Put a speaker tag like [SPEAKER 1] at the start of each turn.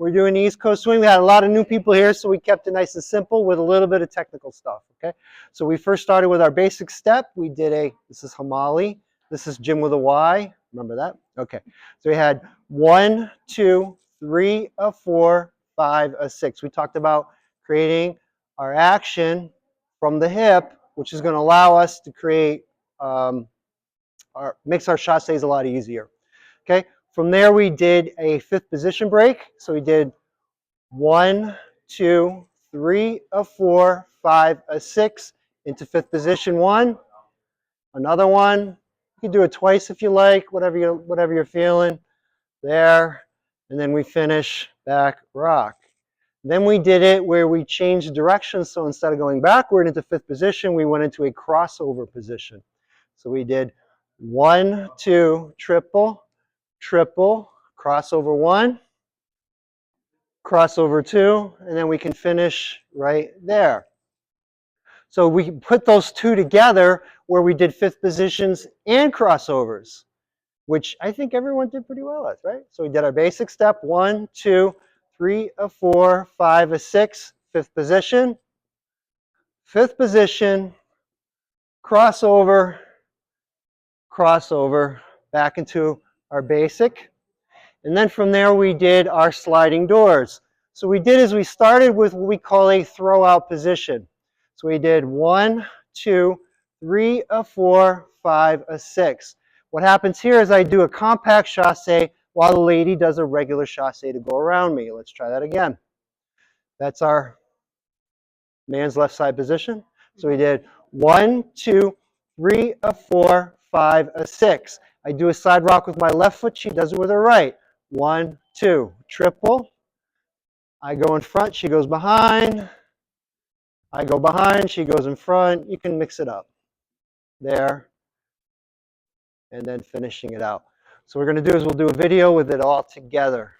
[SPEAKER 1] We're doing the East Coast swing. We had a lot of new people here, so we kept it nice and simple with a little bit of technical stuff, okay? So we first started with our basic step. We did this is Hemali. This is Jym with a Y. Remember that? Okay. So we had 1, 2, 3, a 4, 5, a 6. We talked about creating our action from the hip, which is going to allow us to create, makes our shot stays a lot easier. Okay. From there, we did a 5th position break. So we did 1, 2, 3, a 4, 5, a 6 into 5th position 1. Another one. You can do it twice if you like, whatever you're feeling. There. And then we finish back rock. Then we did it where we changed direction. So instead of going backward into 5th position, we went into a crossover position. So we did 1, 2, triple, triple, crossover 1, crossover 2, and then we can finish right there. So we put those two together where we did 5th positions and crossovers, which I think everyone did pretty well at, right? So we did our basic step, 1, 2, 3, a 4, 5, a 6, 5th position, 5th position, crossover, crossover, back into our basic. And then from there we did our sliding doors. So we started with what we call a throw out position. So we did 1, 2, 3, a 4, 5, a 6. What happens here is I do a compact chasse while the lady does a regular chasse to go around me. Let's try that again. That's our man's left side position. So we did 1, 2, 3, a 4, 5, a 6. I do a side rock with my left foot. She does it with her right. 1, 2, triple. I go in front. She goes behind. I go behind. She goes in front. You can mix it up. There. And then finishing it out. So what we're going to do is we'll do a video with it all together.